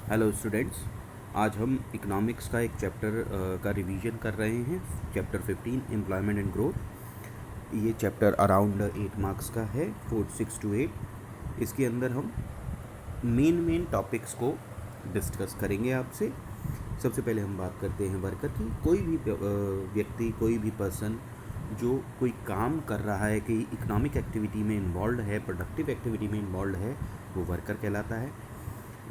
Hello students. आज हम economics का एक चैप्टर का रिवीजन कर रहे हैं। Chapter 15 employment and growth. ये चैप्टर अराउंड 8 मार्क्स का है, 6 to 8। इसके अंदर हम मेन टॉपिक्स को डिस्कस करेंगे आपसे। सबसे पहले हम बात करते हैं वर्कर की। कोई भी व्यक्ति, कोई भी पर्सन जो कोई काम कर रहा है, कि इकोनॉमिक एक्टिविटी में इन्वॉल्व है, प्रोडक्टिव एक्टिविटी में इन्वॉल्व है, वो वर्कर कहलाता है।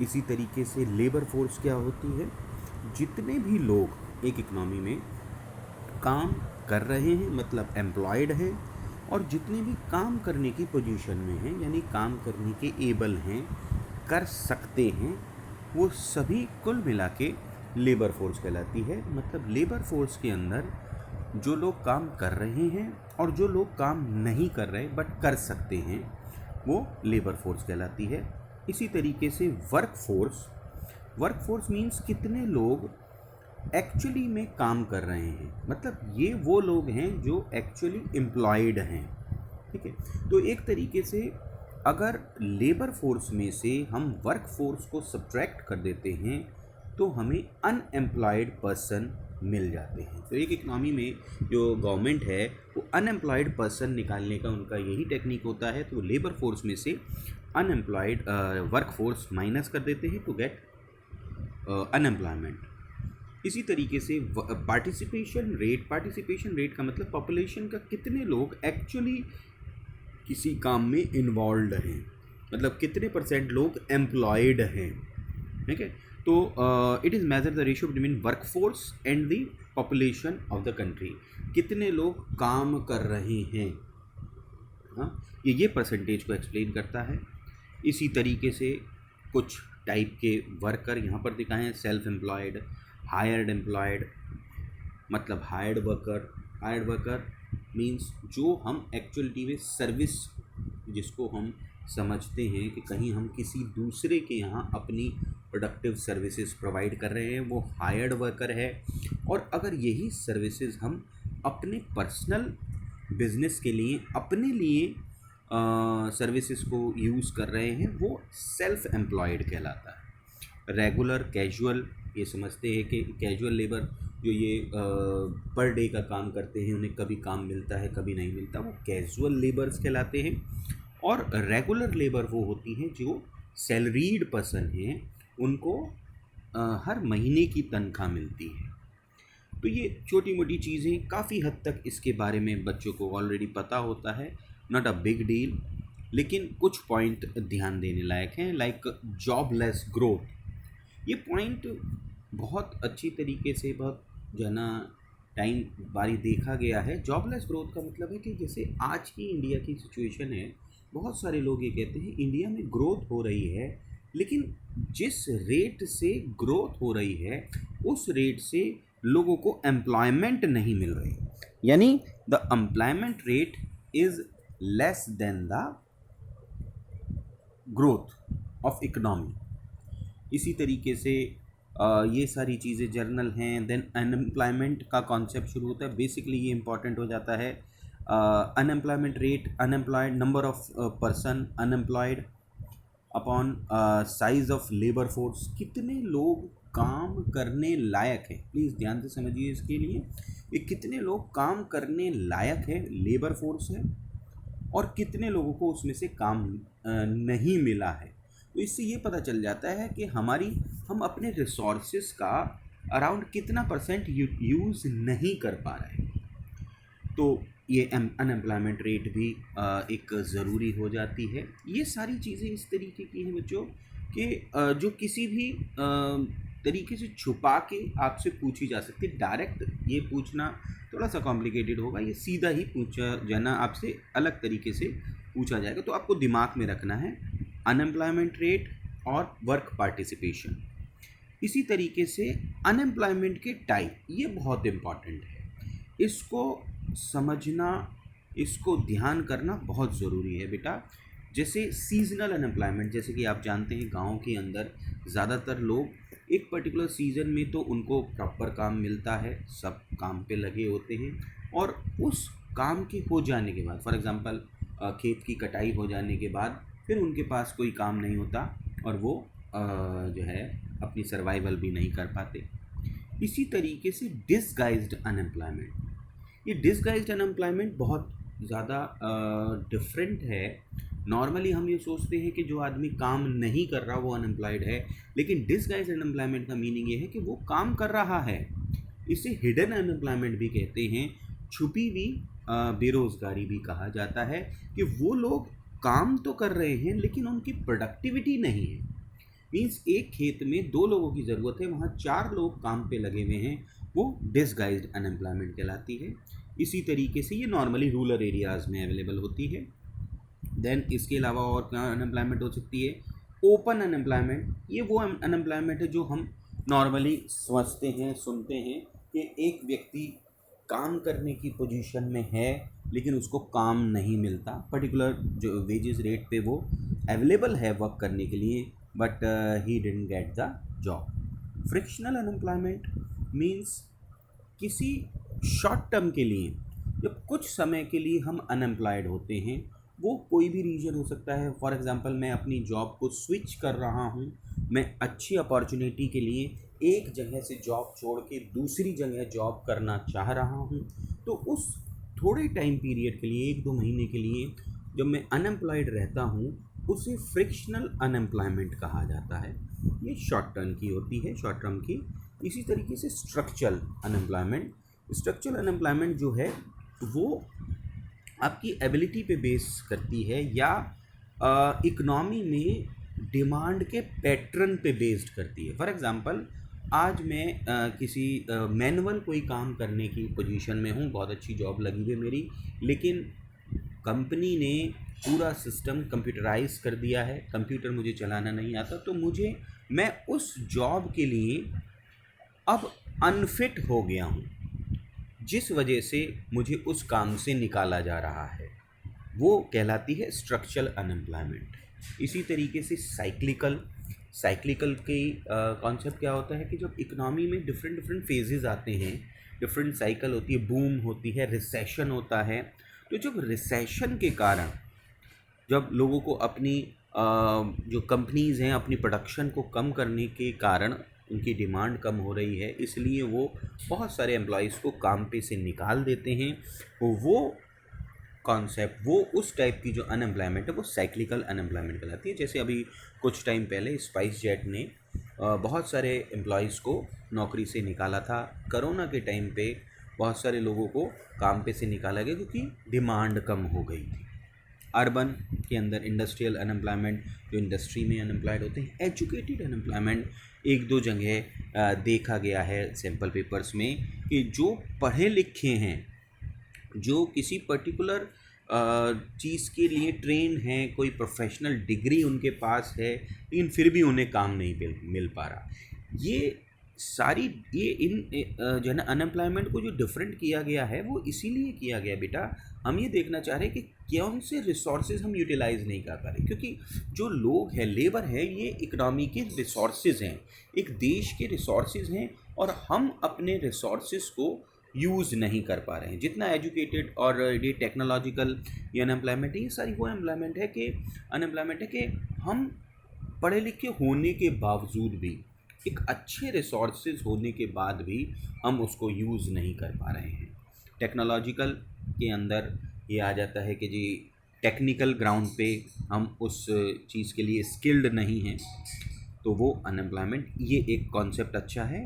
इसी तरीके से लेबर फोर्स क्या होती है? जितने भी लोग एक इकनॉमी में काम कर रहे हैं, मतलब एम्प्लॉयड हैं, और जितने भी काम करने की पोजीशन में हैं, यानी काम करने के एबल हैं, कर सकते हैं, वो सभी कुल मिला के लेबर फोर्स कहलाती है। मतलब लेबर फोर्स के अंदर जो लोग काम कर रहे हैं और जो लोग काम नहीं कर रहे बट कर सकते हैं, वो लेबर फोर्स कहलाती है। इसी तरीके से वर्क फोर्स मीन्स कितने लोग एक्चुअली में काम कर रहे हैं, मतलब ये वो लोग हैं जो एक्चुअली एम्प्लॉयड हैं। ठीक है, तो एक तरीके से अगर लेबर फोर्स में से हम वर्क फोर्स को सब्ट्रैक्ट कर देते हैं तो हमें अनएम्प्लॉयड पर्सन मिल जाते हैं। तो एक इकनॉमी में जो गवर्नमेंट है वो अनएम्प्लॉयड पर्सन निकालने का उनका यही टेक्निक होता है। तो लेबर फोर्स में से अनएम्प्लॉयड वर्क फोर्स माइनस कर देते हैं टू गेट अनएम्प्लॉयमेंट। इसी तरीके से पार्टिसिपेशन रेट का मतलब पॉपुलेशन का कितने लोग एक्चुअली किसी काम में इन्वॉल्व हैं, मतलब कितने परसेंट लोग एम्प्लॉयड हैं। ठीक है, तो it is measure the ratio between work force and the population of the country. कितने लोग काम कर रहे हैं, हाँ, ये परसेंटेज को एक्सप्लेन करता है। इसी तरीके से कुछ टाइप के वर्कर यहाँ पर दिखाए हैं। सेल्फ एम्प्लॉयड, हायर्ड एम्प्लॉयड, मतलब हायर्ड वर्कर मींस जो हम एक्चुअलिटी में सर्विस, जिसको हम समझते हैं कि कहीं हम किसी दूसरे के यहाँ अपनी प्रोडक्टिव सर्विसेज प्रोवाइड कर रहे हैं, वो हायर्ड वर्कर है। और अगर यही सर्विसेज हम अपने पर्सनल बिजनेस के लिए, अपने लिए सर्विसेज को यूज़ कर रहे हैं, वो सेल्फ एम्प्लॉयड कहलाता है। रेगुलर, कैजुअल, ये समझते हैं कि कैजुअल लेबर जो ये पर डे का काम करते हैं, उन्हें कभी काम मिलता है कभी नहीं मिलता, वो कैजुअल लेबर्स कहलाते हैं। और रेगुलर लेबर वो होती हैं जो सैलरीड पर्सन हैं, उनको हर महीने की तनख्वाह मिलती है। तो ये छोटी मोटी चीज़ें, काफ़ी हद तक इसके बारे में बच्चों को ऑलरेडी पता होता है, नॉट अ बिग डील। लेकिन कुछ पॉइंट ध्यान देने लायक हैं, लाइक जॉबलेस ग्रोथ। ये पॉइंट बहुत अच्छी तरीके से, बहुत जो है ना टाइम बारी देखा गया है। जॉबलेस ग्रोथ का मतलब है कि जैसे आज की इंडिया की सिचुएशन है, बहुत सारे लोग ये कहते हैं इंडिया में ग्रोथ हो रही है, लेकिन जिस रेट से ग्रोथ हो रही है उस रेट से लोगों को एम्प्लॉयमेंट नहीं मिल रही, यानी the employment rate is less than the growth of economy. इसी तरीके से ये सारी चीज़ें जर्नल हैं। देन अनएम्प्लॉयमेंट का कॉन्सेप्ट शुरू होता है। बेसिकली ये इंपॉर्टेंट हो जाता है। Unemployment rate, unemployed, number of person unemployed upon size of labour force, कितने लोग काम करने लायक हैं। प्लीज़ ध्यान से समझिए इसके लिए, ये कितने लोग काम करने लायक है लेबर फोर्स है, और कितने लोगों को उसमें से काम नहीं मिला है। तो इससे ये पता चल जाता है कि हम अपने रिसोर्सेज का अराउंड कितना परसेंट यूज़ नहीं कर पा रहे हैं। तो ये अनएम्प्लॉयमेंट रेट भी एक ज़रूरी हो जाती है। ये सारी चीज़ें इस तरीके की हैं बच्चों कि जो किसी भी तरीके से छुपा के आपसे पूछी जा सकती है। डायरेक्ट ये पूछना थोड़ा सा कॉम्प्लिकेटेड होगा, ये सीधा ही पूछा जाना आपसे अलग तरीके से पूछा जाएगा। तो आपको दिमाग में रखना है अनएम्प्लॉयमेंट रेट और वर्क पार्टिसिपेशन। इसी तरीके से अनएम्प्लॉयमेंट के टाइप, ये बहुत इम्पॉर्टेंट है। इसको समझना, इसको ध्यान करना बहुत ज़रूरी है बेटा। जैसे सीजनल अनएम्प्लॉयमेंट, जैसे कि आप जानते हैं गांव के अंदर ज़्यादातर लोग एक पर्टिकुलर सीज़न में तो उनको प्रॉपर काम मिलता है, सब काम पे लगे होते हैं, और उस काम के हो जाने के बाद, फॉर एग्ज़ाम्पल खेत की कटाई हो जाने के बाद फिर उनके पास कोई काम नहीं होता और वो जो है अपनी सर्वाइवल भी नहीं कर पाते। इसी तरीके से डिसगाइज्ड अनएम्प्लॉयमेंट, ये डिसगाइज्ड अनएम्प्लॉयमेंट बहुत ज़्यादा डिफरेंट है। नॉर्मली हम ये सोचते हैं कि जो आदमी काम नहीं कर रहा वो अनएम्प्लॉयड है, लेकिन डिसगाइज्ड अनएम्प्लॉयमेंट का मीनिंग ये है कि वो काम कर रहा है। इसे हिडन अनएम्प्लॉयमेंट भी कहते हैं, छुपी हुई बेरोज़गारी भी कहा जाता है, कि वो लोग काम तो कर रहे हैं लेकिन उनकी प्रोडक्टिविटी नहीं है। मीन्स एक खेत में 2 लोगों की ज़रूरत है, वहाँ 4 लोग काम पे लगे हुए हैं, वो डिसगाइज्ड अनएम्प्लॉयमेंट कहलाती है। इसी तरीके से ये नॉर्मली रूरल एरियाज़ में अवेलेबल होती है। देन इसके अलावा और क्या अनएम्प्लॉयमेंट हो सकती है? Open unemployment. ये वो अनएम्प्लॉयमेंट है जो हम नॉर्मली समझते हैं, सुनते हैं कि एक व्यक्ति काम करने की पोजीशन में है लेकिन उसको काम नहीं मिलता, पर्टिकुलर जो वेजेस रेट पे वो अवेलेबल है वर्क करने के लिए, but he didn't get the job. Frictional unemployment means किसी शॉर्ट टर्म के लिए, जब कुछ समय के लिए हम अनएम्प्लॉयड होते हैं, वो कोई भी रीज़न हो सकता है। फॉर एग्ज़ाम्पल, मैं अपनी जॉब को स्विच कर रहा हूँ, मैं अच्छी अपॉर्चुनिटी के लिए एक जगह से जॉब छोड़ के दूसरी जगह जॉब करना चाह रहा हूँ, तो उस थोड़े टाइम पीरियड के लिए, 1-2 महीने के लिए जब मैं अनएम्प्लॉयड रहता हूँ, उसे फ्रिक्शनल अनएम्प्लॉयमेंट कहा जाता है। ये शॉर्ट टर्म की होती है, शॉर्ट टर्म की। इसी तरीके से स्ट्रक्चरल अनएम्प्लॉयमेंट, स्ट्रक्चरल अनएम्प्लॉयमेंट जो है वो आपकी एबिलिटी पे बेस करती है या इकनॉमी में डिमांड के पैटर्न पे बेस्ड करती है। फॉर एग्ज़ाम्पल, आज मैं किसी मैनुअल कोई काम करने की पोजीशन में हूँ, बहुत अच्छी जॉब लगी हुई है मेरी, लेकिन कंपनी ने पूरा सिस्टम कंप्यूटराइज कर दिया है, कंप्यूटर मुझे चलाना नहीं आता, तो मैं उस जॉब के लिए अब अनफिट हो गया हूँ, जिस वजह से मुझे उस काम से निकाला जा रहा है, वो कहलाती है स्ट्रक्चरल अनएम्प्लॉयमेंट। इसी तरीके से साइक्लिकल की कॉन्सेप्ट क्या होता है कि जब इकनॉमी में डिफरेंट फेजेस आते हैं, डिफरेंट साइकिल होती है, बूम होती है, रिसेशन होता है, तो जब रिसेशन के कारण जब लोगों को अपनी जो कंपनीज़ हैं अपनी प्रोडक्शन को कम करने के कारण उनकी डिमांड कम हो रही है, इसलिए वो बहुत सारे एम्प्लॉयज़ को काम पे से निकाल देते हैं। वो कॉन्सेप्ट, वो उस टाइप की जो अनएम्प्लॉयमेंट है वो साइक्लिकल अनएम्प्लॉयमेंट कहलाती है। जैसे अभी कुछ टाइम पहले स्पाइस जेट ने बहुत सारे एम्प्लॉयज़ को नौकरी से निकाला था। कोरोना के टाइम पे बहुत सारे लोगों को काम पे से निकाला गया क्योंकि डिमांड कम हो गई थी। अर्बन के अंदर इंडस्ट्रियल अनएम्प्लॉयमेंट, जो इंडस्ट्री में अनएम्प्लॉयड होते हैं। एजुकेटेड अनएम्प्लॉयमेंट 1-2 जगह देखा गया है सैम्पल पेपर्स में कि जो पढ़े लिखे हैं, जो किसी पर्टिकुलर चीज़ के लिए ट्रेन हैं, कोई प्रोफेशनल डिग्री उनके पास है, लेकिन फिर भी उन्हें काम नहीं मिल पा रहा। ये सारी जो है ना अनएम्प्लॉयमेंट को जो डिफरेंट किया गया है वो इसीलिए किया गया बेटा, हम ये देखना चाह रहे हैं कि कौन से रिसोर्सेज हम यूटिलाइज़ नहीं कर पा रहे, क्योंकि जो लोग हैं, लेबर है, ये इकनॉमी के रिसोर्सेज हैं, एक देश के रिसोर्सेज हैं, और हम अपने रिसोर्सेज को यूज़ नहीं कर पा रहे हैं। जितना एजुकेटेड और ये टेक्नोलॉजिकल ये अनएम्प्लॉयमेंट है, ये सारी वो अनएम्प्लॉयमेंट है कि हम पढ़े लिखे होने के बावजूद भी, एक अच्छे रिसोर्सेज होने के बाद भी हम उसको यूज़ नहीं कर पा रहे हैं। टेक्नोलॉजिकल के अंदर ये आ जाता है कि जी टेक्निकल ग्राउंड पे हम उस चीज़ के लिए स्किल्ड नहीं हैं, तो वो अनएम्प्लॉयमेंट, ये एक कॉन्सेप्ट अच्छा है।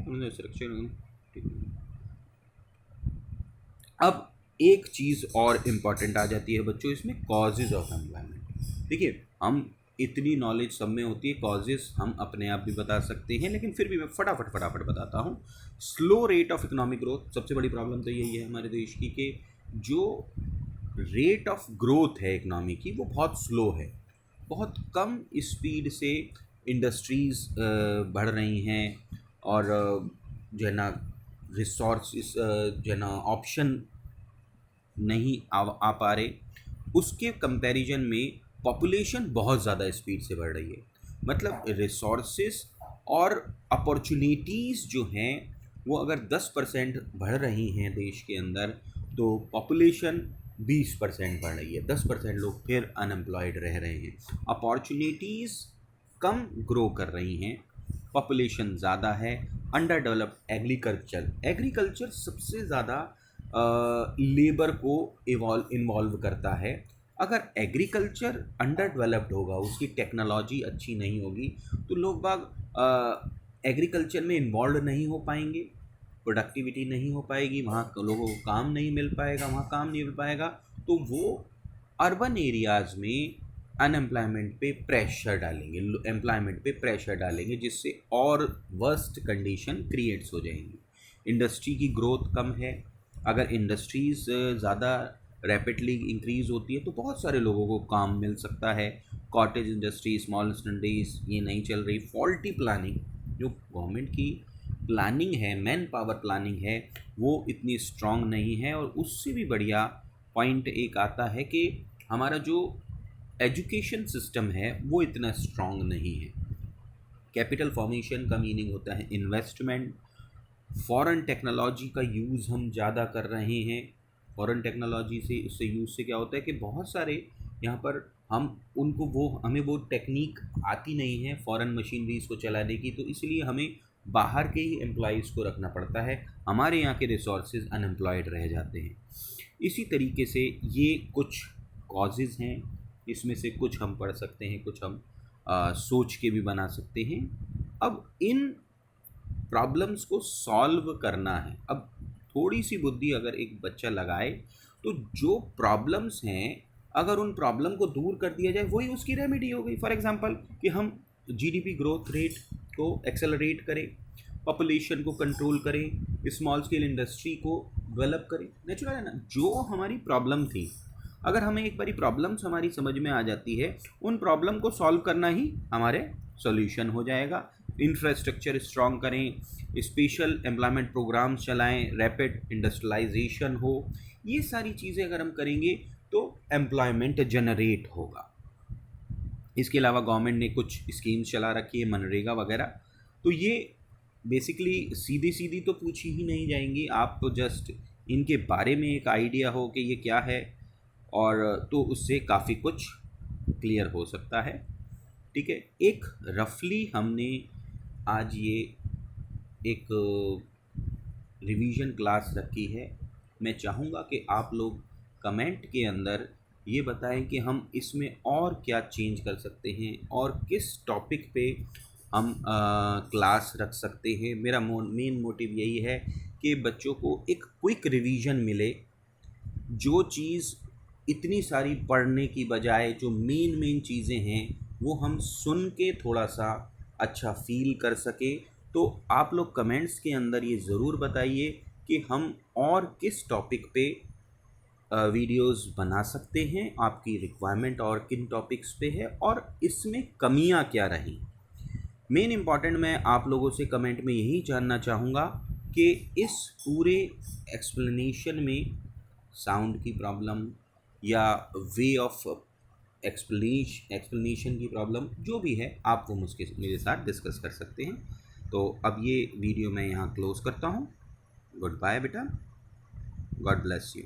अब एक चीज़ और इम्पॉर्टेंट आ जाती है बच्चों इसमें, कॉजेज़ ऑफ एम्प्लॉयमेंट। देखिए, हम इतनी नॉलेज सब में होती है, कॉजेज़ हम अपने आप भी बता सकते हैं, लेकिन फिर भी मैं फटाफट बताता हूँ। Slow rate of economic growth, सबसे बड़ी प्रॉब्लम तो यही है हमारे देश की कि जो रेट ऑफ ग्रोथ है इकोनॉमी की वो बहुत स्लो है। बहुत कम स्पीड से इंडस्ट्रीज़ बढ़ रही हैं, और जो है ना रिसोर्सेस जो है ना ऑप्शन नहीं आ पा रहे। उसके कंपैरिजन में पॉपुलेशन बहुत ज़्यादा स्पीड से बढ़ रही है। मतलब रिसोर्सेस और अपॉर्चुनिटीज़ जो हैं वो अगर 10% बढ़ रही हैं देश के अंदर, तो पॉपुलेशन 20% बढ़ रही है, 10% लोग फिर अनएम्प्लॉयड रह रहे हैं। अपॉर्चुनिटीज़ कम ग्रो कर रही हैं, पॉपुलेशन ज़्यादा है, अंडर डेवलप्ड एग्रीकल्चर सबसे ज़्यादा लेबर को इन्वॉल्व करता है। अगर एग्रीकल्चर अंडर डेवलप्ड होगा, उसकी टेक्नोलॉजी अच्छी नहीं होगी, तो लोग बाग एग्रीकल्चर में इन्वॉल्व नहीं हो पाएंगे, प्रोडक्टिविटी नहीं हो पाएगी, वहाँ लोगों को काम नहीं मिल पाएगा, तो वो अर्बन एरियाज़ में अनएम्प्लॉयमेंट पे प्रेशर डालेंगे, एम्प्लॉयमेंट पे प्रेशर डालेंगे, जिससे और वर्स्ट कंडीशन क्रिएट्स हो जाएंगी। इंडस्ट्री की ग्रोथ कम है। अगर इंडस्ट्रीज़ ज़्यादा रैपिडली इंक्रीज़ होती है तो बहुत सारे लोगों को काम मिल सकता है। कॉटेज इंडस्ट्री, स्मॉल इंडस्ट्रीज ये नहीं चल रही। फॉल्टी प्लानिंग, जो गवर्नमेंट की प्लानिंग है, मैन पावर प्लानिंग है, वो इतनी स्ट्रॉन्ग नहीं है। और उससे भी बढ़िया पॉइंट एक आता है कि हमारा जो एजुकेशन सिस्टम है वो इतना स्ट्रॉन्ग नहीं है। कैपिटल फॉर्मेशन का मीनिंग होता है इन्वेस्टमेंट। फॉरेन टेक्नोलॉजी का यूज़ हम ज़्यादा कर रहे हैं। फॉरेन टेक्नोलॉजी से उससे यूज़ से क्या होता है कि बहुत सारे यहाँ पर हमें वो टेक्निक आती नहीं है फॉरेन मशीनरीज़ को चलाने की, तो इसलिए हमें बाहर के ही एम्प्लॉइज़ को रखना पड़ता है, हमारे यहाँ के रिसोर्सेज अनएम्प्लॉयड रह जाते हैं। इसी तरीके से ये कुछ कॉजेज़ हैं, इसमें से कुछ हम पढ़ सकते हैं, कुछ हम सोच के भी बना सकते हैं। अब इन प्रॉब्लम्स को सॉल्व करना है। अब थोड़ी सी बुद्धि अगर एक बच्चा लगाए तो जो प्रॉब्लम्स हैं, अगर उन प्रॉब्लम को दूर कर दिया जाए, वही उसकी रेमेडी हो गई। फॉर एग्जांपल कि हम जीडीपी ग्रोथ रेट को एक्सेलरेट करें, पॉपुलेशन को कंट्रोल करें, स्मॉल स्केल इंडस्ट्री को डेवलप करें। नेचुरल है ना, जो हमारी प्रॉब्लम थी, अगर हमें एक बारी प्रॉब्लम्स हमारी समझ में आ जाती है, उन प्रॉब्लम को सॉल्व करना ही हमारे सॉल्यूशन हो जाएगा। इंफ्रास्ट्रक्चर स्ट्रॉन्ग करें, स्पेशल एम्प्लॉयमेंट प्रोग्राम्स चलाएं, रैपिड इंडस्ट्रियलाइजेशन हो, ये सारी चीज़ें अगर हम करेंगे तो एम्प्लॉयमेंट जनरेट होगा। इसके अलावा गवर्नमेंट ने कुछ स्कीम्स चला रखी है, मनरेगा वगैरह, तो ये बेसिकली सीधी सीधी तो पूछी ही नहीं जाएंगी, आप तो जस्ट इनके बारे में एक आइडिया हो कि ये क्या है, और तो उससे काफ़ी कुछ क्लियर हो सकता है। ठीक है, एक रफली हमने आज ये एक रिवीजन क्लास रखी है। मैं चाहूँगा कि आप लोग कमेंट के अंदर ये बताएं कि हम इसमें और क्या चेंज कर सकते हैं और किस टॉपिक पे हम क्लास रख सकते हैं। मेरा मेन मोटिव यही है कि बच्चों को एक क्विक रिवीजन मिले, जो चीज़ इतनी सारी पढ़ने की बजाय जो मेन चीज़ें हैं वो हम सुन के थोड़ा सा अच्छा फील कर सके। तो आप लोग कमेंट्स के अंदर ये ज़रूर बताइए कि हम और किस टॉपिक पे वीडियोस बना सकते हैं, आपकी रिक्वायरमेंट और किन टॉपिक्स पे है और इसमें कमियां क्या रही। मेन इम्पॉर्टेंट मैं आप लोगों से कमेंट में यही जानना चाहूँगा कि इस पूरे एक्सप्लेनेशन में साउंड की प्रॉब्लम या वे ऑफ एक्सप्लेनेशन की प्रॉब्लम जो भी है, आप वो मेरे साथ डिस्कस कर सकते हैं। तो अब ये वीडियो मैं यहाँ क्लोज़ करता हूँ। गुड बाय बेटा, गॉड ब्लेस यू।